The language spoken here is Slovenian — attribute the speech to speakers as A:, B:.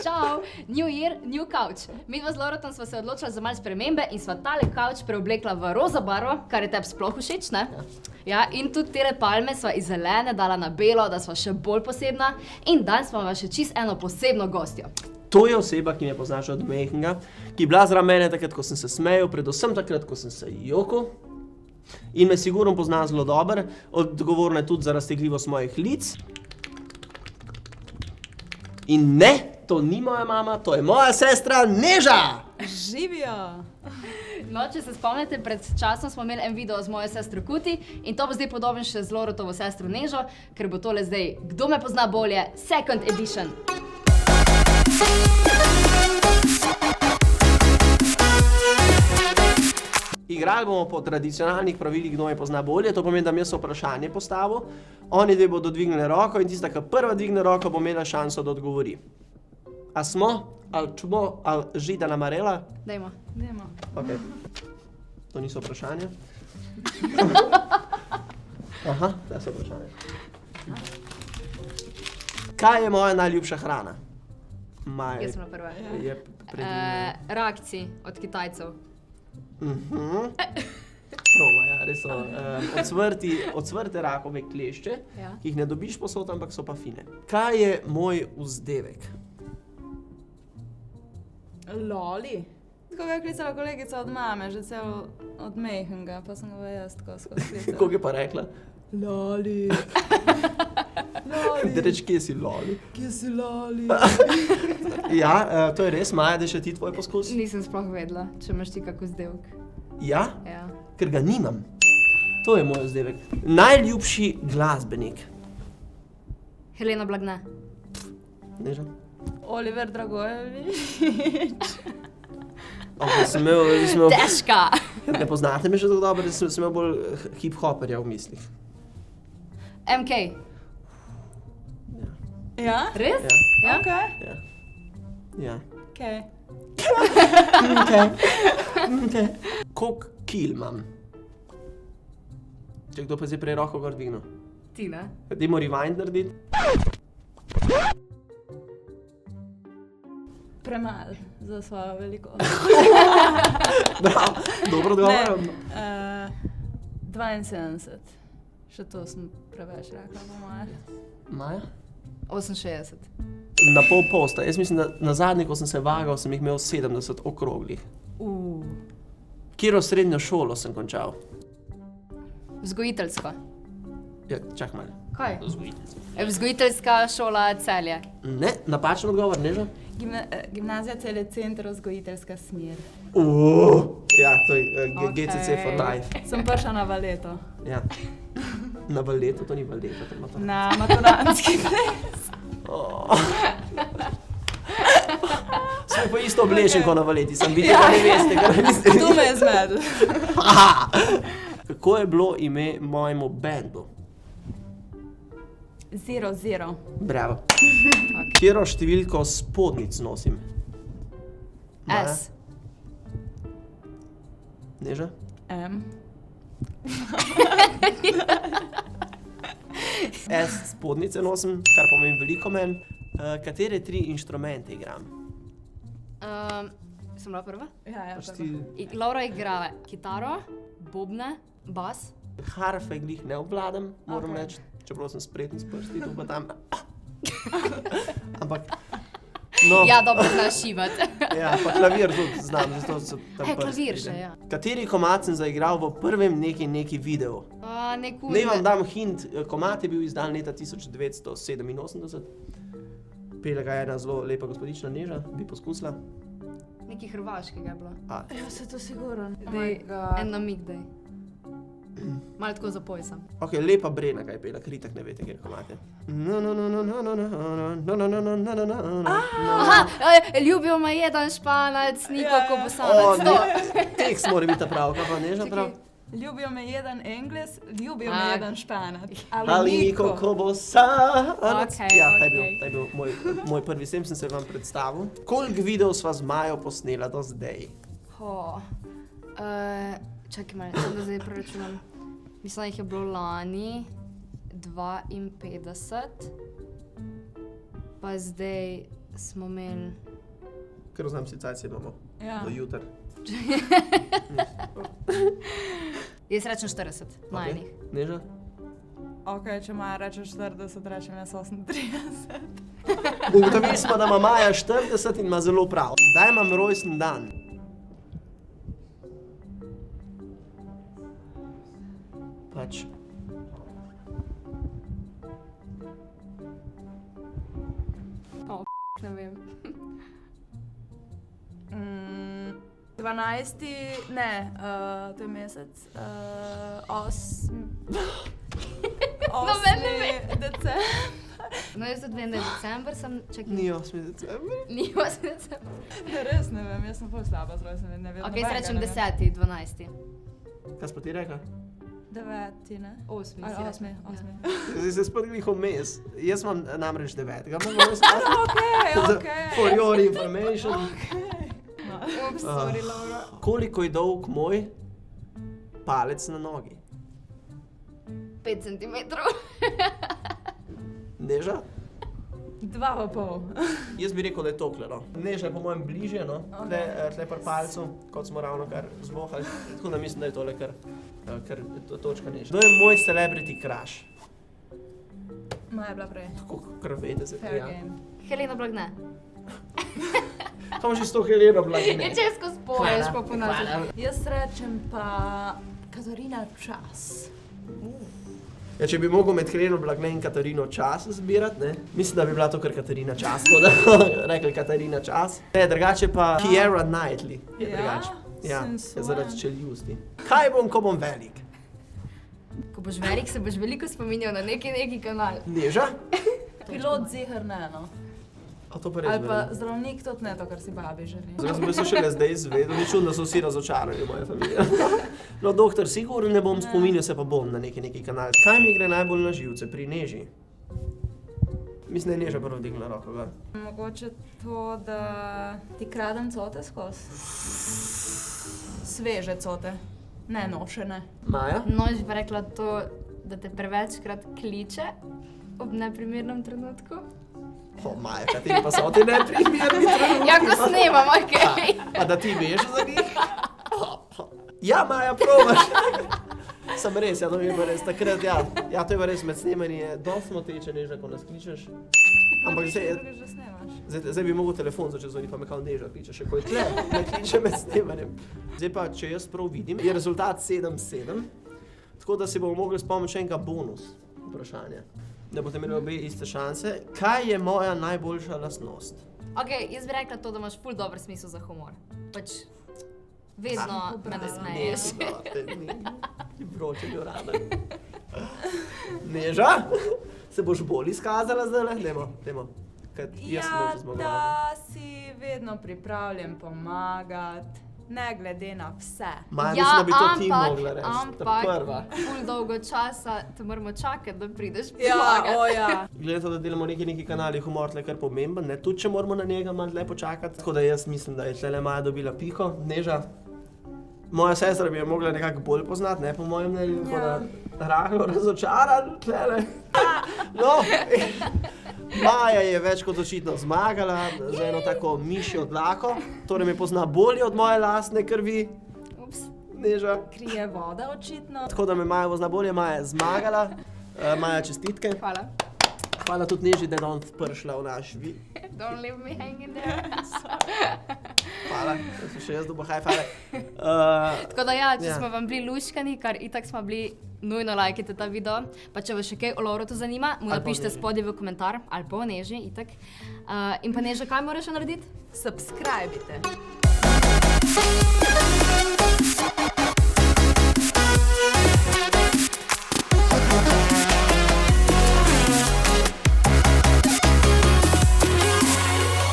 A: Čau, New Year, New Couch. Midva z Loretom sva se odločila za malo spremembe in sva tale couch preoblekla v roza barvo, kar je tebi sploh všeč, ne? Ja, in tudi tele palme sva iz zelene dala na belo, da sva še bolj posebna in danes sva še čist eno posebno gostjo.
B: To je oseba, ki me poznaš od mehkega, ki je bila zraven mene takrat, ko sem se smejal, predvsem takrat, ko sem se jokal. In me sigurno pozna zelo dobro, odgovorna je tudi za raztegljivost mojih lic. In ne, to ni moja mama, to je moja sestra Neža!
C: Živijo!
A: No, če se spomnite, pred časom smo imeli en video z mojo sestro Kuti in to bo zdaj podoben še z Loretovo sestro Nežo, ker bo tole zdaj Kdo me pozna bolje, second edition.
B: Igrali bomo po tradicionalnih pravilih, kdo me pozna bolje, to pomeni, da mi jaz vprašanje postavil, oni dve bodo dvignili roko in tista, ki prva dvigne roko, bo imela šanso, da odgovori. A smo, ali čubo, ali žida namarela?
A: Dajmo.
B: Ok. To niso vprašanja. Aha, da so vprašanja. Kaj je moja najljubša hrana?
A: Jaz sem na prva.
B: Je
A: Reakcij od Kitajcev.
B: Prova, ja, res so. Ocvrte rakove klešče, ki jih ne dobiš posod, ampak so pa fine. Kaj je moj vzdevek?
C: Loli. Tako ga je klicala kolegica od mame, že cel od mehkega, pa sem ga jaz tako skozi klicala.
B: Kako je pa rekla?
C: Loli.
B: Da reč, kje si loli?
C: Kje si loli?
B: Ja, to je res, Maja, da še ti tvoj poskus?
A: Nisem sploh vedela, če imaš ti kako vzdevek.
B: Ja?
A: Ja.
B: Ker ga nimam. To je moj vzdevek. Najljubši glasbenik?
A: Helena Blagne.
B: Neža?
C: Oliver Dragojevič.
B: Sem imel...
A: Težka!
B: Ne poznate me še tako dobro, da sem imel bolj hip-hoperja v mislih.
A: MK.
C: Ja?
A: Res?
B: Ja.
C: Okej.
B: Ja. Ja.
C: Okej.
B: Okay. Koliko kil imam? Če kdo pa zdaj prej roko gor dvignil.
A: Ti, ne?
B: Dajmo rewind narediti.
C: Premalo za svojo velikost.
B: Bravo, dobro odgovor.
C: 72. Še to sem preveč rekla, po moje.
B: Maja?
A: 68.
B: Na pol posta. Jaz mislim, da na zadnji, ko sem se vagal, sem jih imel 70 okroglih. Katero srednjo šolo sem končal?
A: Vzgojiteljsko.
B: Ja, čak malo.
A: Kaj?
B: Vzgojiteljsko.
A: Vzgojiteljska šola Celje.
B: Ne, napačen odgovor, Neža?
C: Gimnazija Celje Center, vzgojiteljska smer.
B: Ja, to je GCC for life.
C: Sem prišla na valeto.
B: Ja. Na valeto, to ni valeto, to ima to.
C: Na maturantski ples.
B: Smo pa isto oblečen, ko na valeti, sem videl, da ne veste, kar niste.
C: Tu me je zmedl.
B: Kako je bilo ime mojemu bendu?
C: 0-0.
B: Bravo. Katero številko spodnic nosim?
A: S.
B: Neža?
C: M.
B: S spodnice nosim, kar pomeni veliko men. Katere 3 inštrumente igram?
A: Sem bila prva?
C: Ja, prva.
A: Laura igra kitaro, bobne, bas.
B: Harfe glih ne obvladam, moram reči, čeprav sem spreten s prsti, tu pa tam. Ampak, no.
A: Ja, dobro znaš šivati.
B: Ja, pa klavir tudi znam, zato so tam prsti.
A: Klavir še, ja.
B: Kateri komad sem zaigral v prvem neki videu? Ne vam dam hint, komad je bil izdan leta 1987. Pela ga je ena zelo lepa gospodična Neža, bi poskusila.
A: Nekaj hrvaškega je bilo.
C: Ja, se to sigurno.
A: En namig, daj. Malo tako zapoj sem.
B: Ok, lepa Brena ga je pela, ker itak ne vete, kjer komad je.
A: Aha, ljubil me jedan Španac, Niko Kobosanec.
B: Tekst mora biti prav, kaj pa Neža prav?
C: Ljubil me jedan Engles, ljubil me jedan Španac.
B: Ali Niko Kobosanec.
A: Okej,
B: Ja, ta je bil moj prvi, sem se vam predstavil. Koliko videov sva z Majo posnela do zdaj?
A: Čakaj malo, da zdaj preračunam. Mislim, da jih je bilo lani 52, pa zdaj smo imeli...
B: Ker znam situacije imamo.
C: Ja.
B: Do jutra.
A: Jaz rečem 40, najnih.
B: Neža?
C: Ok, če Maja reče 40, rečem jaz 38.
B: Ugotovili smo, da ima Maja 40 in ima zelo prav. Daj imam rojsten dan. Pač.
A: Ne vem.
C: 12. ne, to je mesec. 8.
A: Noben ne
C: 8. december.
A: No, jaz tudi vem, da je december, sem... Čakaj,
B: Ni 8. december.
A: ni 8. december.
C: Res ne vem, jaz sem ful slaba z rojstnim, ne vem.
A: Ok, jaz rečem
C: nobenega ne
A: 10, 12.
B: Kaj si pa ti rekla?
C: vem. 9, ne?
A: 8.
C: Ali 8.
B: Zdaj se spet glih vmes. Jaz imam namreč 9.
C: Ok.
B: For your information.
A: Ups, sorry, Laura.
B: Koliko je dolg moj palec na nogi?
A: 5 cm.
B: Neža?
C: 2,5.
B: Jaz bi rekel, da je tokle, no. Neža je po mojem bližje, no. Tle pri palcu, kot smo ravno kar zvohali. Tako da mislim, da je tole kar točka Neža. Kdo je moj celebrity crush?
C: Maja je bila prej.
B: Tako kar vete se
C: Fair game.
A: Helena Blagne.
B: Kam že s to Heleno
A: Je
B: Blagne?
A: česko spoješ, pa ponašaš.
C: Jaz rečem pa Katarina Čas.
B: Ja, če bi mogel med Heleno Blagne in Katarino Čas zbirati, ne? Mislim, da bi bila to kar Katarina Čas, tako da rekli Katarina Čas. Ne, drugače pa Keira Knightley je
C: Ja?
B: drugače. Ja,
C: Sensualno.
B: zaradi čeljusti. Kaj bom, ko bom velik?
A: Ko boš velik, se boš veliko spominjal na neki kanal.
B: Neža?
C: Pilot ziher ne, no.
B: A to pa res
C: Ali pa
B: vem.
C: zdravnik tudi ne, to, kar si babi želi.
B: Zdaj sem se šele zdaj izvedel, ni čudno, da so vsi razočarani v moje familije. No, doktor, sigurno ne bom spominjal, se pa bom na neki kanal. Kaj mi gre najbolj na živce pri Neži? Mislim, da je Neža prvo digla roko, gor.
C: Mogoče to, da ti kradem cote skozi. Sveže cote, ne nošene.
B: Maja?
A: No, že pa rekla to, da te prevečkrat kliče ob neprimernem trenutku.
B: O, Maja, kateri pa so ti neprimerni trenutki?
A: Ja, ko snemam, okej.
B: A da ti veš za njih? Ja, Maja, probaš. Sem res, ja, to je pa res takrat, ja. Ja, to je pa res med snemanjem, dosti moteče, Neža, ko nas kličeš. Ampak
C: Drugič že snemaš.
B: zdaj bi mogel telefon začeti zvoniti, pa me kao Neža kliče, še ko je tle, me kliče med snemanjem. Zdaj pa, če jaz prav vidim, je rezultat 7-7, tako da si bomo mogli spomniti še enega bonus vprašanja. Da boste imeli obe iste šanse. Kaj je moja najboljša lastnost?
A: Ok, jaz bi rekla to, da imaš ful dober smisel za humor. Pač vedno me nasmeješ.
B: Ti vroče bi rada. Neža? Se boš bolj izkazala zdaj? Dajmo. Kaj jaz sem noče zmogla.
C: Da si vedno pripravljen pomagati, ne glede na vse.
B: Maja, mislim, da bi to ti mogla reči. Ta
A: ampak
B: prva.
A: ful dolgo časa te moramo čakati, da prideš
C: Ja,
A: pomagati.
C: o ja.
B: Glede to, da delamo neki kanali, humor tle kar pomemben, ne? Tudi če moramo na njega malo dlje počakati. Tako da jaz mislim, da je tlele Maja dobila piko. Neža? Moja sestra bi jo mogla nekako bolj poznati, ne po mojem mnenju, tako da rahlo razočaran tlele. No, Maja je več kot očitno zmagala z eno tako mišjo dlako, torej me pozna bolje od moje lastne krvi.
A: Ups.
B: Neža.
C: Krije voda očitno.
B: Tako da me Maja pozna bolje, Maja je zmagala. Maja, čestitke.
A: Hvala.
B: Hvala tudi Neži, da je danes prišla v naš vid.
A: Don't leave me hanging there.
B: Hvala, da so še jaz dobil high five.
A: Tako da ja, če
B: Ja.
A: smo vam bili luškani, kar itak smo bili, nujno lajkajte ta video. Pa če vas še kaj o Lovrotu zanima, mu
B: Ali pa o
A: napišite
B: Neži.
A: spodaj v komentar, ali pa o Neži, itak. In pa Neža, kaj moraš še narediti?
C: Subscribite.